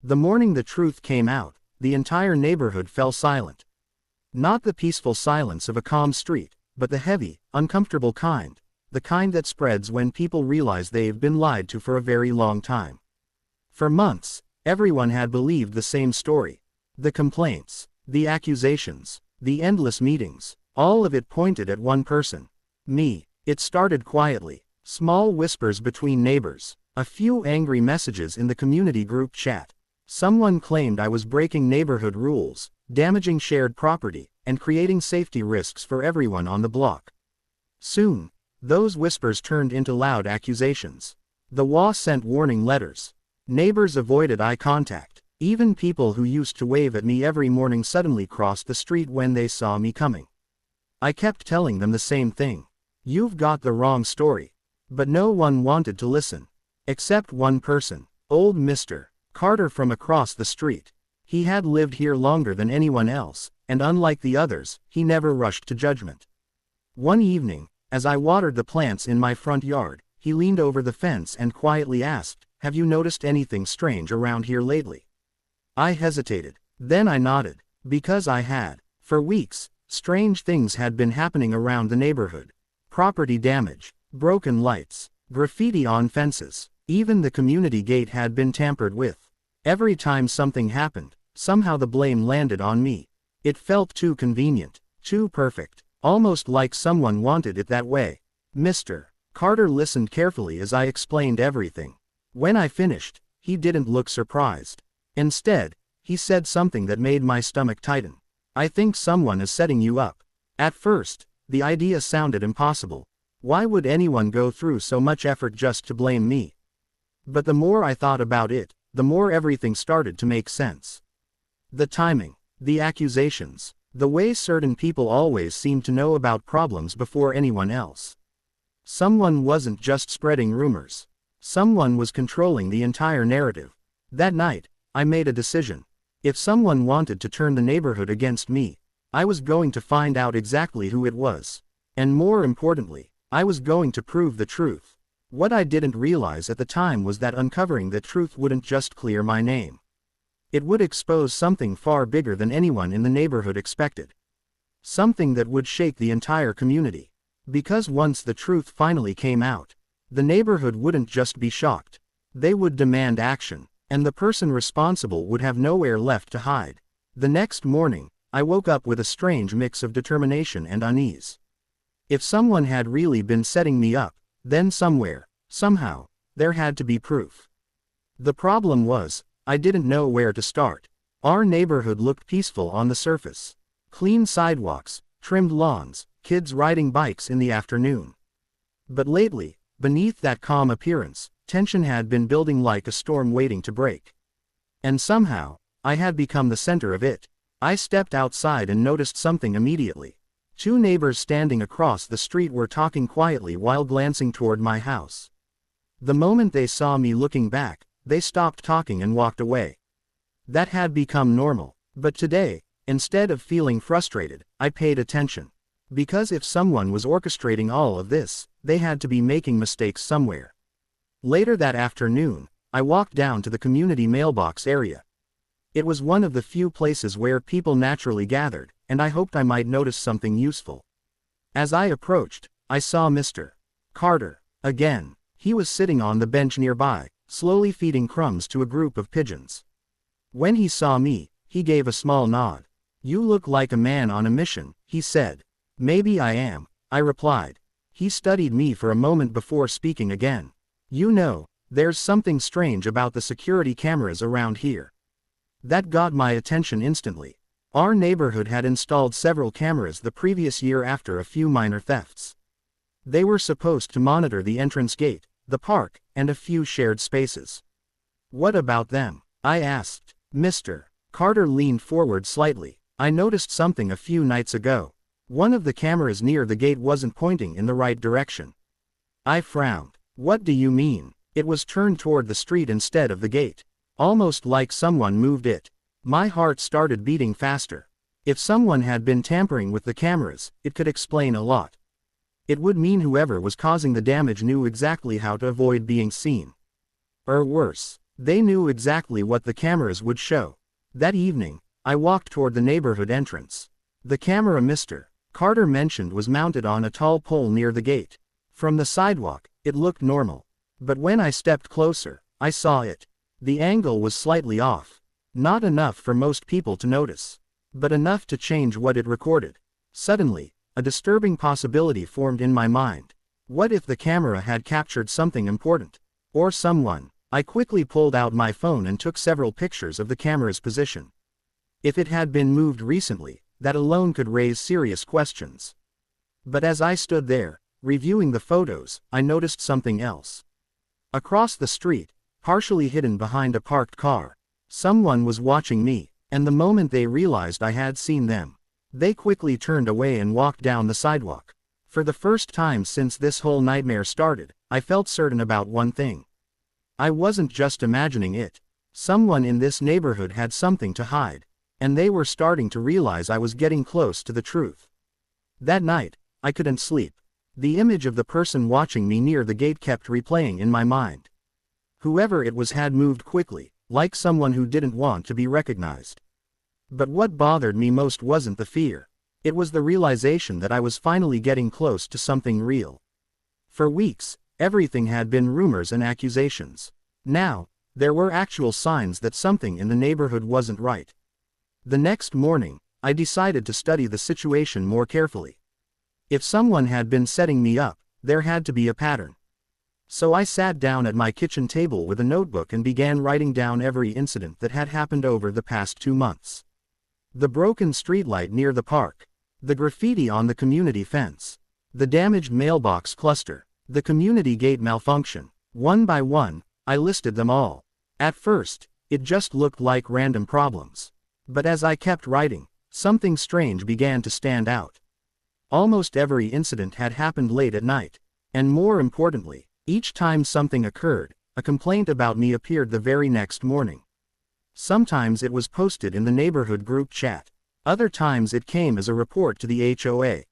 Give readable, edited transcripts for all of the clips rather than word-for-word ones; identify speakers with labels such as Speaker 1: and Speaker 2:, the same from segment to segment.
Speaker 1: The morning the truth came out, the entire neighborhood fell silent. Not the peaceful silence of a calm street, but the heavy, uncomfortable kind, the kind that spreads when people realize they've been lied to for a very long time. For months, everyone had believed the same story. The complaints, the accusations, the endless meetings, all of it pointed at one person. Me. It started quietly, small whispers between neighbors, a few angry messages in the community group chat. Someone claimed I was breaking neighborhood rules, damaging shared property, and creating safety risks for everyone on the block. Soon, those whispers turned into loud accusations. The WA sent warning letters. Neighbors avoided eye contact. Even people who used to wave at me every morning suddenly crossed the street when they saw me coming. I kept telling them the same thing. You've got the wrong story. But no one wanted to listen. Except one person, old Mr. Carter from across the street. He had lived here longer than anyone else, and unlike the others, he never rushed to judgment. One evening, as I watered the plants in my front yard, he leaned over the fence and quietly asked, "Have you noticed anything strange around here lately?" I hesitated. Then I nodded. Because I had. For weeks, strange things had been happening around the neighborhood. Property damage, broken lights, graffiti on fences. Even the community gate had been tampered with. Every time something happened, somehow the blame landed on me. It felt too convenient, too perfect, almost like someone wanted it that way. Mr. Carter listened carefully as I explained everything. When I finished, he didn't look surprised. Instead, he said something that made my stomach tighten. "I think someone is setting you up." At first, the idea sounded impossible. Why would anyone go through so much effort just to blame me? But the more I thought about it, the more everything started to make sense. The timing, the accusations, the way certain people always seemed to know about problems before anyone else. Someone wasn't just spreading rumors. Someone was controlling the entire narrative. That night, I made a decision. If someone wanted to turn the neighborhood against me, I was going to find out exactly who it was. And more importantly, I was going to prove the truth. What I didn't realize at the time was that uncovering the truth wouldn't just clear my name. It would expose something far bigger than anyone in the neighborhood expected. Something that would shake the entire community. Because once the truth finally came out, the neighborhood wouldn't just be shocked. They would demand action, and the person responsible would have nowhere left to hide. The next morning, I woke up with a strange mix of determination and unease. If someone had really been setting me up, then somewhere, somehow, there had to be proof. The problem was, I didn't know where to start. Our neighborhood looked peaceful on the surface. Clean sidewalks, trimmed lawns, kids riding bikes in the afternoon. But lately, beneath that calm appearance, tension had been building like a storm waiting to break. And somehow, I had become the center of it. I stepped outside and noticed something immediately. Two neighbors standing across the street were talking quietly while glancing toward my house. The moment they saw me looking back, they stopped talking and walked away. That had become normal. But today, instead of feeling frustrated, I paid attention. Because if someone was orchestrating all of this, they had to be making mistakes somewhere. Later that afternoon, I walked down to the community mailbox area. It was one of the few places where people naturally gathered, and I hoped I might notice something useful. As I approached, I saw Mr. Carter. Again, he was sitting on the bench nearby, slowly feeding crumbs to a group of pigeons. When he saw me, he gave a small nod. "You look like a man on a mission," he said. "Maybe I am," I replied. He studied me for a moment before speaking again. "You know, there's something strange about the security cameras around here." That got my attention instantly. Our neighborhood had installed several cameras the previous year after a few minor thefts. They were supposed to monitor the entrance gate, the park, and a few shared spaces. "What about them?" I asked. Mr. Carter leaned forward slightly. "I noticed something a few nights ago. One of the cameras near the gate wasn't pointing in the right direction." I frowned. "What do you mean?" "It was turned toward the street instead of the gate. Almost like someone moved it." My heart started beating faster. If someone had been tampering with the cameras, it could explain a lot. It would mean whoever was causing the damage knew exactly how to avoid being seen. Or worse, They knew exactly what the cameras would show. That evening, I walked toward the neighborhood entrance. The camera Mr. Carter mentioned was mounted on a tall pole near the gate. From the sidewalk, it looked normal. But when I stepped closer, I saw it. The angle was slightly off. Not enough for most people to notice, but enough to change what it recorded. Suddenly, a disturbing possibility formed in my mind. What if the camera had captured something important? Or someone? I quickly pulled out my phone and took several pictures of the camera's position. If it had been moved recently, that alone could raise serious questions. But as I stood there, reviewing the photos, I noticed something else. Across the street, partially hidden behind a parked car, someone was watching me, and the moment they realized I had seen them, they quickly turned away and walked down the sidewalk. For the first time since this whole nightmare started, I felt certain about one thing. I wasn't just imagining it. Someone in this neighborhood had something to hide, and they were starting to realize I was getting close to the truth. That night, I couldn't sleep. The image of the person watching me near the gate kept replaying in my mind. Whoever it was had moved quickly, like someone who didn't want to be recognized. But what bothered me most wasn't the fear. It was the realization that I was finally getting close to something real. For weeks, everything had been rumors and accusations. Now, there were actual signs that something in the neighborhood wasn't right. The next morning, I decided to study the situation more carefully. If someone had been setting me up, there had to be a pattern. So I sat down at my kitchen table with a notebook and began writing down every incident that had happened over the past 2 months. The broken streetlight near the park, the graffiti on the community fence, the damaged mailbox cluster, the community gate malfunction. One by one, I listed them all. At first, it just looked like random problems. But as I kept writing, something strange began to stand out. Almost every incident had happened late at night, and more importantly, each time something occurred, a complaint about me appeared the very next morning. Sometimes it was posted in the neighborhood group chat. Other times it came as a report to the HOA.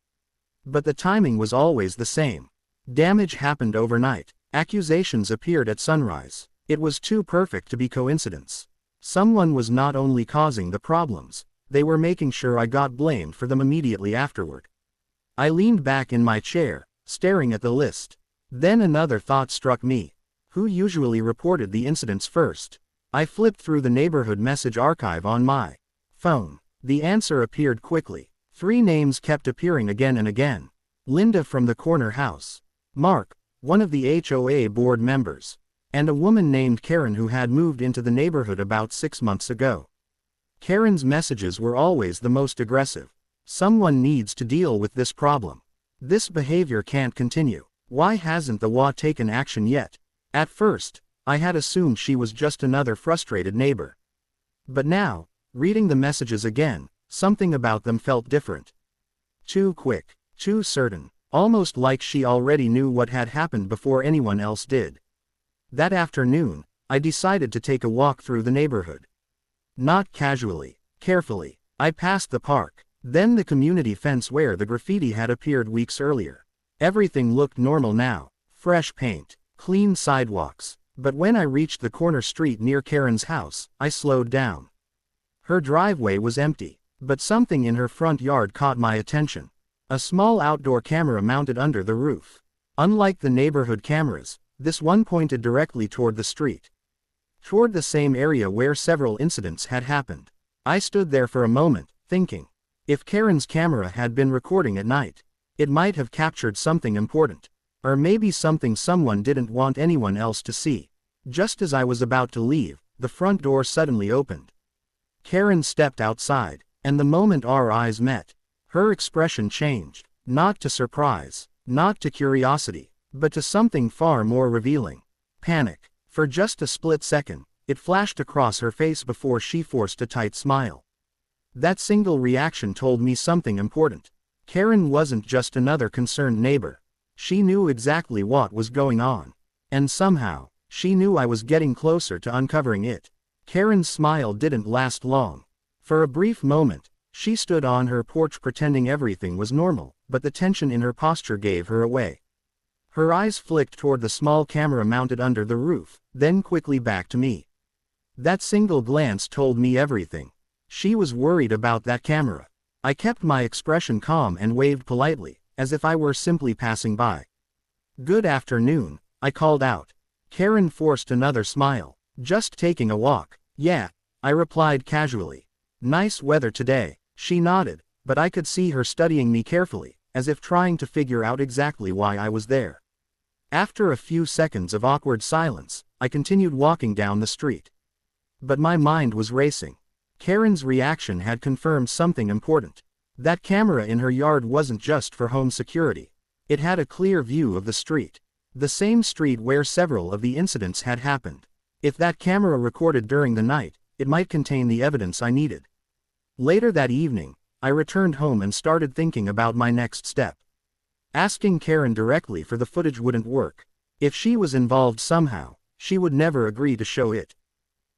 Speaker 1: But the timing was always the same. Damage happened overnight. Accusations appeared at sunrise. It was too perfect to be coincidence. Someone was not only causing the problems, they were making sure I got blamed for them immediately afterward. I leaned back in my chair, staring at the list. Then another thought struck me. Who usually reported the incidents first? I flipped through the neighborhood message archive on my phone. The answer appeared quickly. 3 names kept appearing again and again. Linda from the corner house, Mark, one of the HOA board members, and a woman named Karen who had moved into the neighborhood about 6 months ago. Karen's messages were always the most aggressive. Someone needs to deal with this problem. This behavior can't continue. Why hasn't the WA taken action yet? At first, I had assumed she was just another frustrated neighbor. But now, reading the messages again, something about them felt different. Too quick, too certain, almost like she already knew what had happened before anyone else did. That afternoon, I decided to take a walk through the neighborhood. Not casually, carefully. I passed the park, then the community fence where the graffiti had appeared weeks earlier. Everything looked normal now. Fresh paint, clean sidewalks. But when I reached the corner street near Karen's house, I slowed down. Her driveway was empty, but something in her front yard caught my attention. A small outdoor camera mounted under the roof. Unlike the neighborhood cameras, this one pointed directly toward the street. Toward the same area where several incidents had happened. I stood there for a moment, thinking. If Karen's camera had been recording at night, it might have captured something important. Or maybe something someone didn't want anyone else to see. Just as I was about to leave, the front door suddenly opened. Karen stepped outside, and the moment our eyes met, her expression changed, not to surprise, not to curiosity, but to something far more revealing. Panic. For just a split second, it flashed across her face before she forced a tight smile. That single reaction told me something important. Karen wasn't just another concerned neighbor. She knew exactly what was going on. And somehow, she knew I was getting closer to uncovering it. Karen's smile didn't last long. For a brief moment, she stood on her porch pretending everything was normal, but the tension in her posture gave her away. Her eyes flicked toward the small camera mounted under the roof, then quickly back to me. That single glance told me everything. She was worried about that camera. I kept my expression calm and waved politely, as if I were simply passing by. "Good afternoon," I called out. Karen forced another smile. "Just taking a walk." "Yeah," I replied casually. "Nice weather today." She nodded, but I could see her studying me carefully, as if trying to figure out exactly why I was there. After a few seconds of awkward silence, I continued walking down the street. But my mind was racing. Karen's reaction had confirmed something important. That camera in her yard wasn't just for home security. It had a clear view of the street. The same street where several of the incidents had happened. If that camera recorded during the night, it might contain the evidence I needed. Later that evening, I returned home and started thinking about my next step. Asking Karen directly for the footage wouldn't work. If she was involved somehow, she would never agree to show it.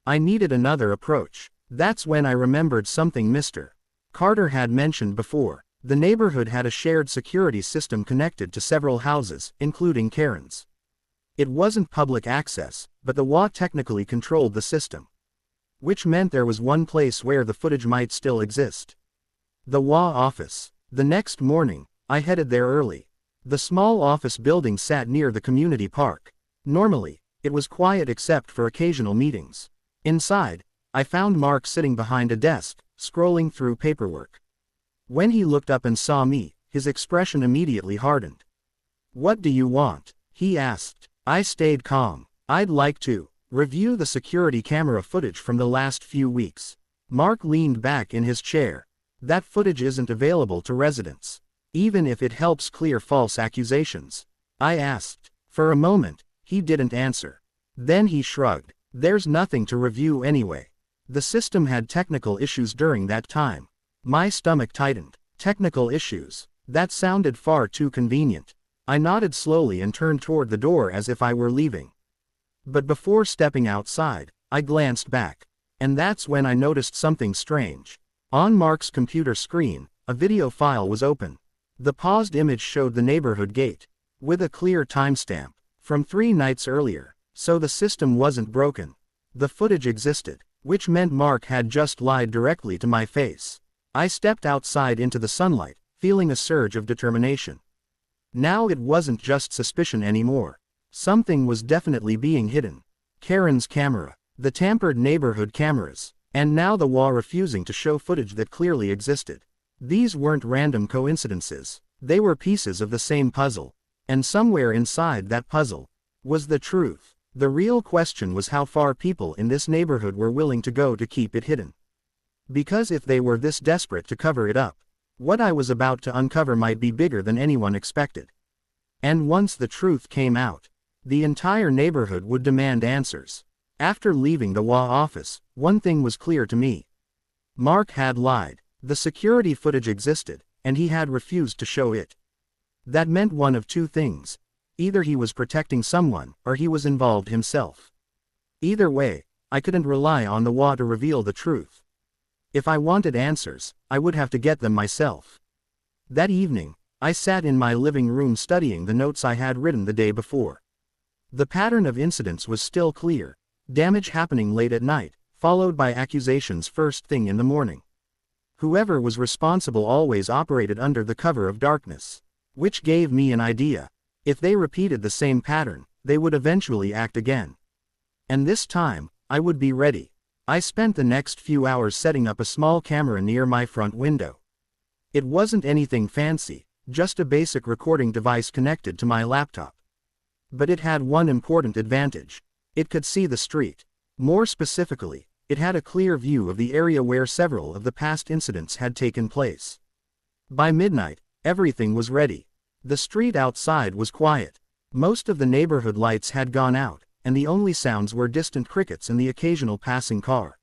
Speaker 1: I needed another approach. That's when I remembered something Mr. Carter had mentioned before. The neighborhood had a shared security system connected to several houses, including Karen's. It wasn't public access, but the WA technically controlled the system. Which meant there was one place where the footage might still exist. The WA office. The next morning, I headed there early. The small office building sat near the community park. Normally, it was quiet except for occasional meetings. Inside, I found Mark sitting behind a desk, scrolling through paperwork. When he looked up and saw me, his expression immediately hardened. "What do you want?" he asked. I stayed calm. "I'd like to review the security camera footage from the last few weeks." Mark leaned back in his chair. "That footage isn't available to residents, even if it helps clear false accusations." I asked. For a moment, he didn't answer. Then he shrugged. "There's nothing to review anyway. The system had technical issues during that time." My stomach tightened. Technical issues. That sounded far too convenient. I nodded slowly and turned toward the door as if I were leaving. But before stepping outside, I glanced back. And that's when I noticed something strange. On Mark's computer screen, a video file was open. The paused image showed the neighborhood gate, with a clear timestamp, from 3 nights earlier, so the system wasn't broken. The footage existed, which meant Mark had just lied directly to my face. I stepped outside into the sunlight, feeling a surge of determination. Now it wasn't just suspicion anymore. Something was definitely being hidden. Karen's camera, the tampered neighborhood cameras, and now the WA refusing to show footage that clearly existed. These weren't random coincidences. They were pieces of the same puzzle. And somewhere inside that puzzle was the truth. The real question was how far people in this neighborhood were willing to go to keep it hidden. Because if they were this desperate to cover it up, what I was about to uncover might be bigger than anyone expected. And once the truth came out, the entire neighborhood would demand answers. After leaving the WA office, one thing was clear to me. Mark had lied. The security footage existed, and he had refused to show it. That meant one of two things. Either he was protecting someone, or he was involved himself. Either way, I couldn't rely on the WA to reveal the truth. If I wanted answers, I would have to get them myself. That evening, I sat in my living room studying the notes I had written the day before. The pattern of incidents was still clear. Damage happening late at night, followed by accusations first thing in the morning. Whoever was responsible always operated under the cover of darkness. Which gave me an idea. If they repeated the same pattern, they would eventually act again. And this time, I would be ready. I spent the next few hours setting up a small camera near my front window. It wasn't anything fancy, just a basic recording device connected to my laptop. But it had one important advantage. It could see the street. More specifically, it had a clear view of the area where several of the past incidents had taken place. By midnight, everything was ready. The street outside was quiet. Most of the neighborhood lights had gone out, and the only sounds were distant crickets and the occasional passing car.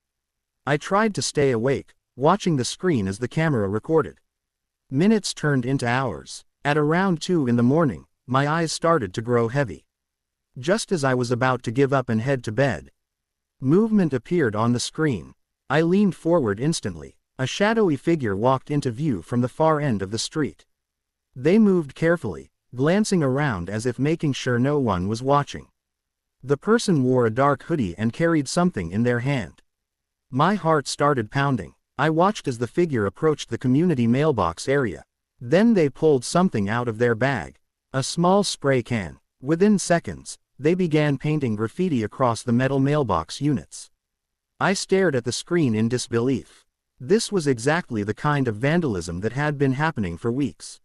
Speaker 1: I tried to stay awake, watching the screen as the camera recorded. Minutes turned into hours. At around 2 in the morning, my eyes started to grow heavy. Just as I was about to give up and head to bed, movement appeared on the screen. I leaned forward instantly. A shadowy figure walked into view from the far end of the street. They moved carefully, glancing around as if making sure no one was watching. The person wore a dark hoodie and carried something in their hand. My heart started pounding. I watched as the figure approached the community mailbox area. Then they pulled something out of their bag. A small spray can. Within seconds, they began painting graffiti across the metal mailbox units. I stared at the screen in disbelief. This was exactly the kind of vandalism that had been happening for weeks.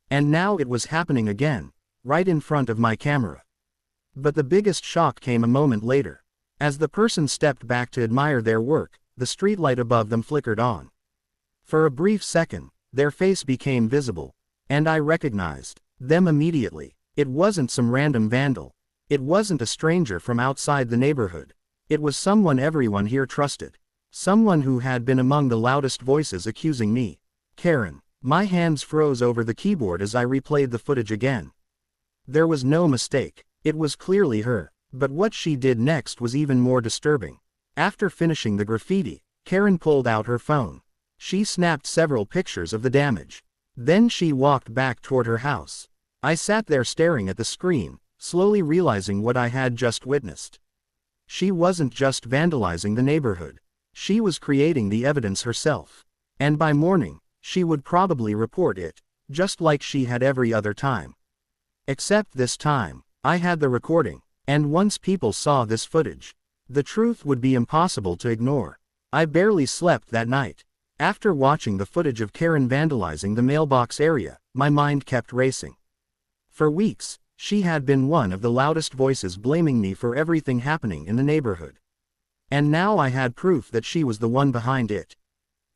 Speaker 1: And now it was happening again, right in front of my camera. But the biggest shock came a moment later. As the person stepped back to admire their work, the streetlight above them flickered on. For a brief second, their face became visible, and I recognized them immediately. It wasn't some random vandal. It wasn't a stranger from outside the neighborhood. It was someone everyone here trusted. Someone who had been among the loudest voices accusing me. Karen. My hands froze over the keyboard as I replayed the footage again. There was no mistake. It was clearly her. But what she did next was even more disturbing. After finishing the graffiti, Karen pulled out her phone. She snapped several pictures of the damage. Then she walked back toward her house. I sat there staring at the screen, slowly realizing what I had just witnessed. She wasn't just vandalizing the neighborhood. She was creating the evidence herself. And by morning, she would probably report it, just like she had every other time. Except this time, I had the recording, and once people saw this footage, the truth would be impossible to ignore. I barely slept that night. After watching the footage of Karen vandalizing the mailbox area, my mind kept racing. For weeks, she had been one of the loudest voices blaming me for everything happening in the neighborhood. And now I had proof that she was the one behind it.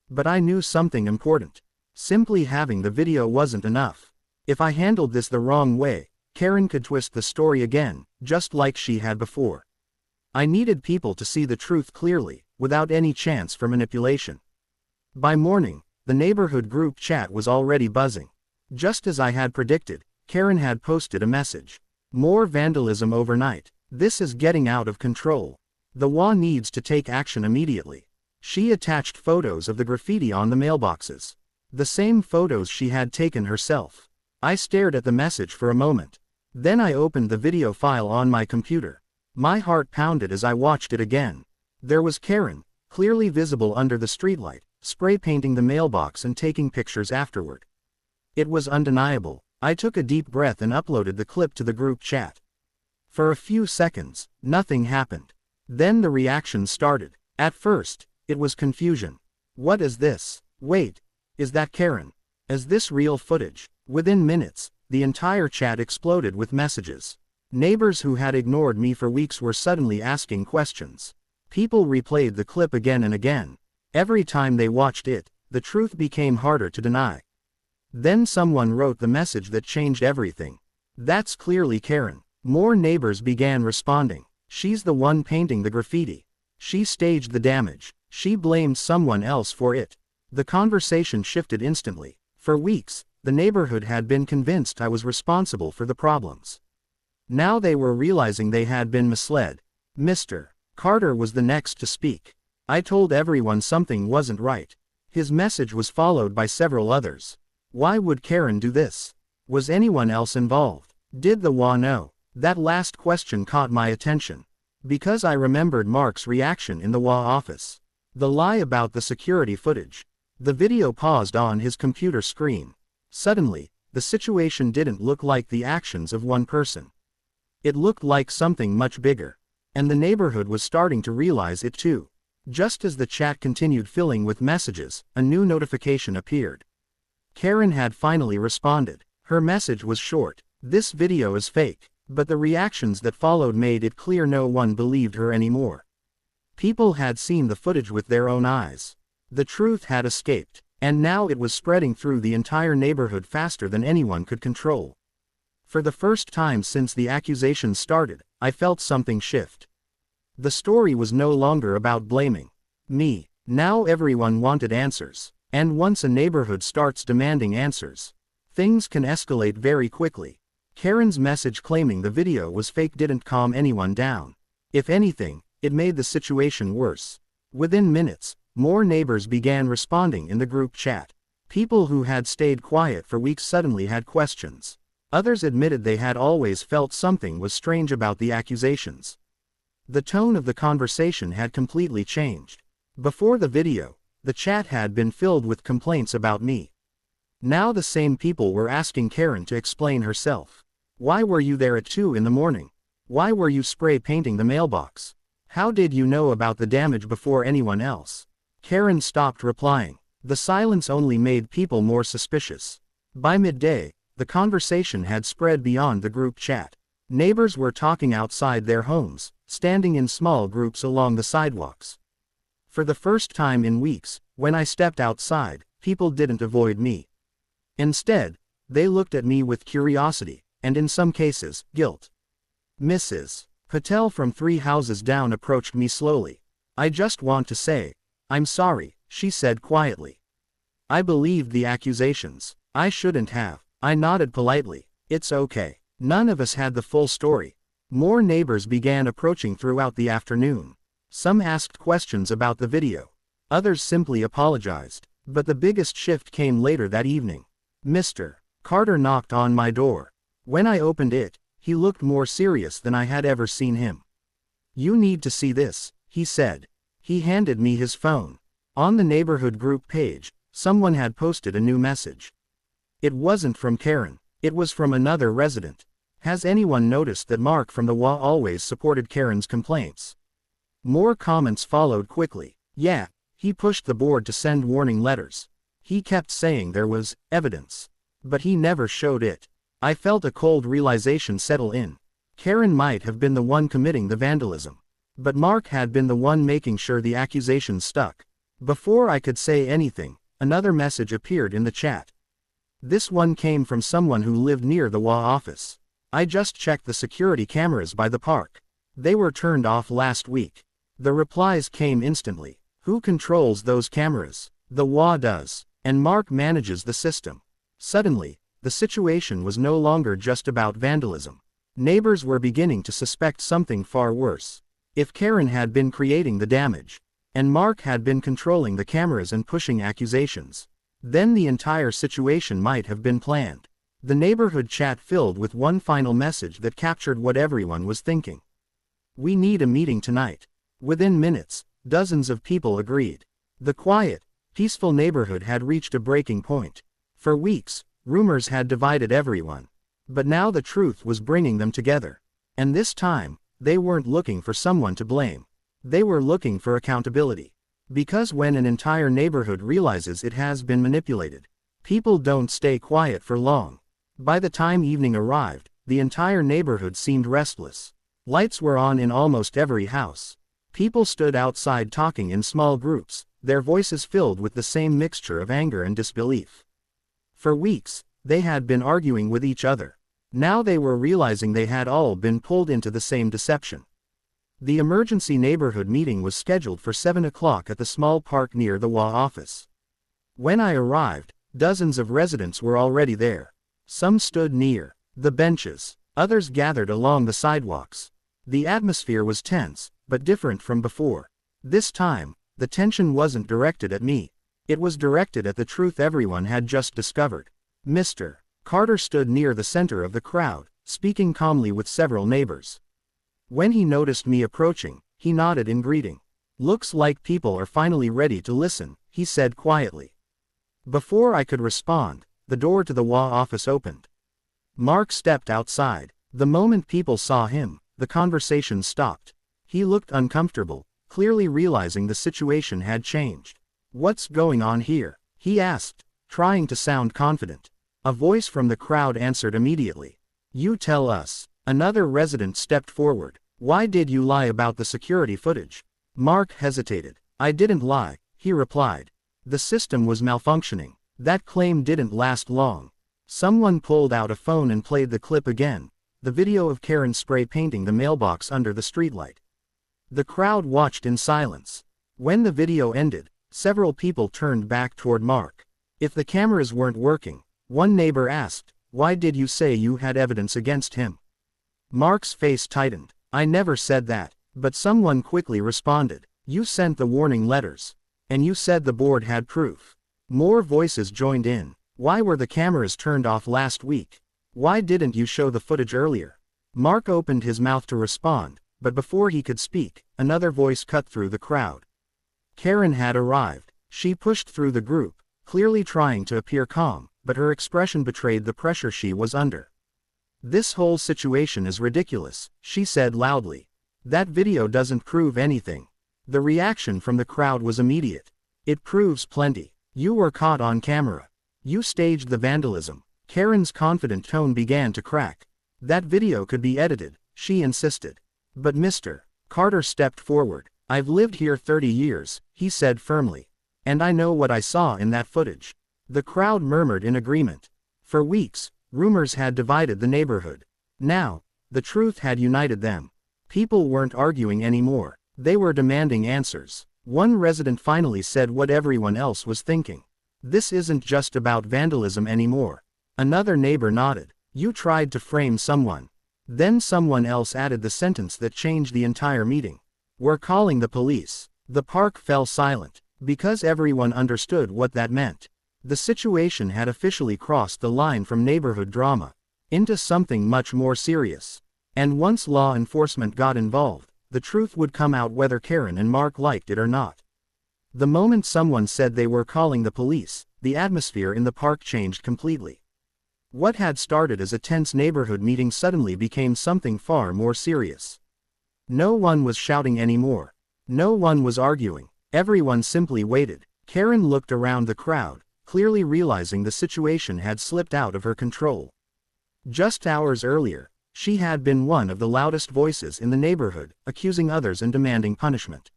Speaker 1: But I knew something important. Simply having the video wasn't enough. If I handled this the wrong way, Karen could twist the story again, just like she had before. I needed people to see the truth clearly, without any chance for manipulation. By morning, the neighborhood group chat was already buzzing. Just as I had predicted, Karen had posted a message. More vandalism overnight. This is getting out of control. The WA needs to take action immediately. She attached photos of the graffiti on the mailboxes. The same photos she had taken herself. I stared at the message for a moment. Then I opened the video file on my computer. My heart pounded as I watched it again. There was Karen, clearly visible under the streetlight, spray painting the mailbox and taking pictures afterward. It was undeniable. I took a deep breath and uploaded the clip to the group chat. For a few seconds, nothing happened. Then the reaction started. At first, it was confusion. What is this? Wait, is that Karen? Is this real footage? Within minutes, the entire chat exploded with messages. Neighbors who had ignored me for weeks were suddenly asking questions. People replayed the clip again and again. Every time they watched it, the truth became harder to deny. Then someone wrote the message that changed everything. That's clearly Karen. More neighbors began responding. She's the one painting the graffiti. She staged the damage. She blamed someone else for it. The conversation shifted instantly. For weeks, the neighborhood had been convinced I was responsible for the problems. Now they were realizing they had been misled. Mr. Carter was the next to speak. I told everyone something wasn't right. His message was followed by several others. Why would Karen do this? Was anyone else involved? Did the WA know? That last question caught my attention. Because I remembered Mark's reaction in the WA office. The lie about the security footage. The video paused on his computer screen. Suddenly, the situation didn't look like the actions of one person. It looked like something much bigger. And the neighborhood was starting to realize it too. Just as the chat continued filling with messages, a new notification appeared. Karen had finally responded. Her message was short. This video is fake. But the reactions that followed made it clear no one believed her anymore. People had seen the footage with their own eyes. The truth had escaped, and now it was spreading through the entire neighborhood faster than anyone could control. For the first time since the accusations started, I felt something shift. The story was no longer about blaming me. Now everyone wanted answers. And once a neighborhood starts demanding answers, things can escalate very quickly. Karen's message claiming the video was fake didn't calm anyone down. If anything, it made the situation worse. Within minutes, more neighbors began responding in the group chat. People who had stayed quiet for weeks suddenly had questions. Others admitted they had always felt something was strange about the accusations. The tone of the conversation had completely changed. Before the video, the chat had been filled with complaints about me. Now the same people were asking Karen to explain herself. Why were you there at 2 in the morning? Why were you spray painting the mailbox? How did you know about the damage before anyone else? Karen stopped replying. The silence only made people more suspicious. By midday, the conversation had spread beyond the group chat. Neighbors were talking outside their homes, standing in small groups along the sidewalks. For the first time in weeks, when I stepped outside, people didn't avoid me. Instead, they looked at me with curiosity, and in some cases, guilt. Mrs. Patel from 3 houses down approached me slowly. I just want to say, I'm sorry, she said quietly. I believed the accusations. I shouldn't have. I nodded politely. It's okay. None of us had the full story. More neighbors began approaching throughout the afternoon. Some asked questions about the video. Others simply apologized. But the biggest shift came later that evening. Mr. Carter knocked on my door. When I opened it, he looked more serious than I had ever seen him. You need to see this, he said. He handed me his phone. On the neighborhood group page, someone had posted a new message. It wasn't from Karen. It was from another resident. Has anyone noticed that Mark from the WA always supported Karen's complaints? More comments followed quickly. Yeah, he pushed the board to send warning letters. He kept saying there was evidence. But he never showed it. I felt a cold realization settle in. Karen might have been the one committing the vandalism. But Mark had been the one making sure the accusations stuck. Before I could say anything, another message appeared in the chat. This one came from someone who lived near the WA office. I just checked the security cameras by the park. They were turned off last week. The replies came instantly. Who controls those cameras? The WA does. And Mark manages the system. Suddenly, the situation was no longer just about vandalism. Neighbors were beginning to suspect something far worse. If Karen had been creating the damage, and Mark had been controlling the cameras and pushing accusations, then the entire situation might have been planned. The neighborhood chat filled with one final message that captured what everyone was thinking. We need a meeting tonight. Within minutes, dozens of people agreed. The quiet, peaceful neighborhood had reached a breaking point. For weeks, rumors had divided everyone. But now the truth was bringing them together. And this time, they weren't looking for someone to blame. They were looking for accountability. Because when an entire neighborhood realizes it has been manipulated, people don't stay quiet for long. By the time evening arrived, the entire neighborhood seemed restless. Lights were on in almost every house. People stood outside talking in small groups, their voices filled with the same mixture of anger and disbelief. For weeks, they had been arguing with each other. Now they were realizing they had all been pulled into the same deception. The emergency neighborhood meeting was scheduled for 7 o'clock at the small park near the WA office. When I arrived, dozens of residents were already there. Some stood near the benches, others gathered along the sidewalks. The atmosphere was tense, but different from before. This time, the tension wasn't directed at me. It was directed at the truth everyone had just discovered. Mr. Carter stood near the center of the crowd, speaking calmly with several neighbors. When he noticed me approaching, he nodded in greeting. Looks like people are finally ready to listen, he said quietly. Before I could respond, the door to the WA office opened. Mark stepped outside. The moment people saw him, the conversation stopped. He looked uncomfortable, clearly realizing the situation had changed. What's going on here? He asked, trying to sound confident. A voice from the crowd answered immediately. You tell us. Another resident stepped forward. Why did you lie about the security footage? Mark hesitated. I didn't lie, he replied. The system was malfunctioning. That claim didn't last long. Someone pulled out a phone and played the clip again, the video of Karen spray painting the mailbox under the streetlight. The crowd watched in silence. When the video ended, several people turned back toward Mark. If the cameras weren't working, one neighbor asked, why did you say you had evidence against him? Mark's face tightened. I never said that, but someone quickly responded. You sent the warning letters. And you said the board had proof. More voices joined in. Why were the cameras turned off last week? Why didn't you show the footage earlier? Mark opened his mouth to respond, but before he could speak, another voice cut through the crowd. Karen had arrived. She pushed through the group, clearly trying to appear calm, but her expression betrayed the pressure she was under. "This whole situation is ridiculous," she said loudly. "That video doesn't prove anything." The reaction from the crowd was immediate. "It proves plenty. You were caught on camera. You staged the vandalism." Karen's confident tone began to crack. "That video could be edited," she insisted. "But Mr. Carter stepped forward. "I've lived here 30 years, he said firmly. "And I know what I saw in that footage." The crowd murmured in agreement. For weeks, rumors had divided the neighborhood. Now, the truth had united them. People weren't arguing anymore. They were demanding answers. One resident finally said what everyone else was thinking. "This isn't just about vandalism anymore." Another neighbor nodded. "You tried to frame someone." Then someone else added the sentence that changed the entire meeting. "We're calling the police." The park fell silent, because everyone understood what that meant. The situation had officially crossed the line from neighborhood drama into something much more serious. And once law enforcement got involved, the truth would come out whether Karen and Mark liked it or not. The moment someone said they were calling the police, the atmosphere in the park changed completely. What had started as a tense neighborhood meeting suddenly became something far more serious. No one was shouting anymore. No one was arguing. Everyone simply waited. Karen looked around the crowd, clearly realizing the situation had slipped out of her control. Just hours earlier, she had been one of the loudest voices in the neighborhood, accusing others and demanding punishment.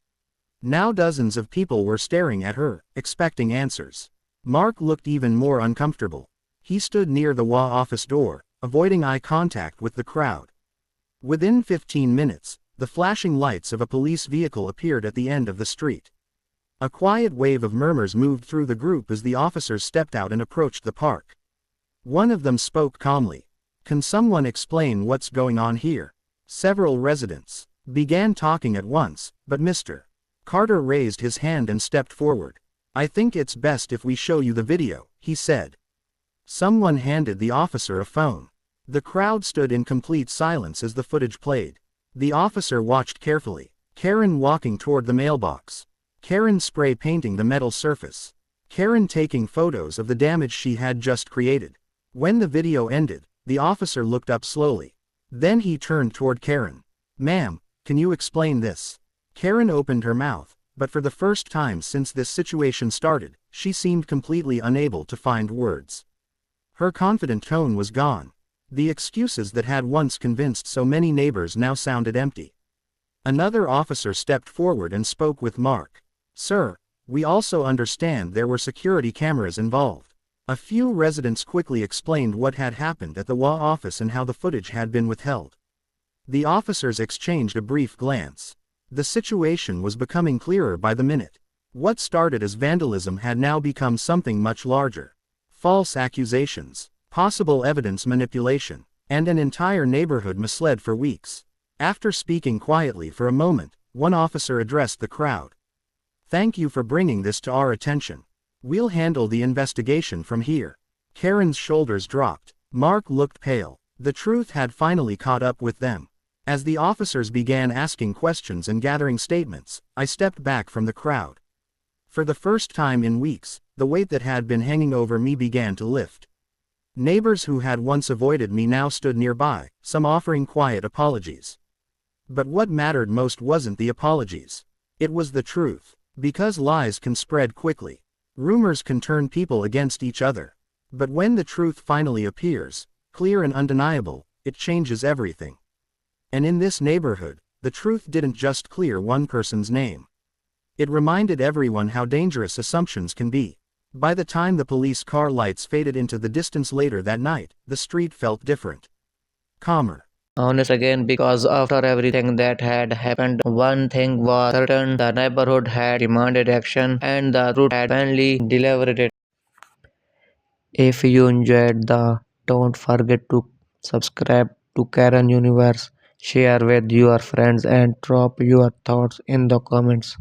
Speaker 1: Now dozens of people were staring at her, expecting answers. Mark looked even more uncomfortable. He stood near the WA office door, avoiding eye contact with the crowd. Within 15 minutes, the flashing lights of a police vehicle appeared at the end of the street. A quiet wave of murmurs moved through the group as the officers stepped out and approached the park. One of them spoke calmly. "Can someone explain what's going on here?" Several residents began talking at once, but Mr. Carter raised his hand and stepped forward. "I think it's best if we show you the video," he said. Someone handed the officer a phone. The crowd stood in complete silence as the footage played. The officer watched carefully. Karen walking toward the mailbox. Karen spray painting the metal surface. Karen taking photos of the damage she had just created. When the video ended, the officer looked up slowly. Then he turned toward Karen. "Ma'am, can you explain this?" Karen opened her mouth, but for the first time since this situation started, she seemed completely unable to find words. Her confident tone was gone. The excuses that had once convinced so many neighbors now sounded empty. Another officer stepped forward and spoke with Mark. "Sir, we also understand there were security cameras involved." A few residents quickly explained what had happened at the WA office and how the footage had been withheld. The officers exchanged a brief glance. The situation was becoming clearer by the minute. What started as vandalism had now become something much larger. False accusations, possible evidence manipulation, and an entire neighborhood misled for weeks. After speaking quietly for a moment, one officer addressed the crowd. "Thank you for bringing this to our attention. We'll handle the investigation from here." Karen's shoulders dropped. Mark looked pale. The truth had finally caught up with them. As the officers began asking questions and gathering statements, I stepped back from the crowd. For the first time in weeks, the weight that had been hanging over me began to lift. Neighbors who had once avoided me now stood nearby, some offering quiet apologies. But what mattered most wasn't the apologies. It was the truth. Because lies can spread quickly. Rumors can turn people against each other. But when the truth finally appears, clear and undeniable, it changes everything. And in this neighborhood, the truth didn't just clear one person's name. It reminded everyone how dangerous assumptions can be. By the time the police car lights faded into the distance later that night, the street felt different. Calmer.
Speaker 2: Honest again, because after everything that had happened, one thing was certain: the neighborhood had demanded action, and the truth had finally delivered it. If you enjoyed the, don't forget to subscribe to Karen Universe, share with your friends, and drop your thoughts in the comments.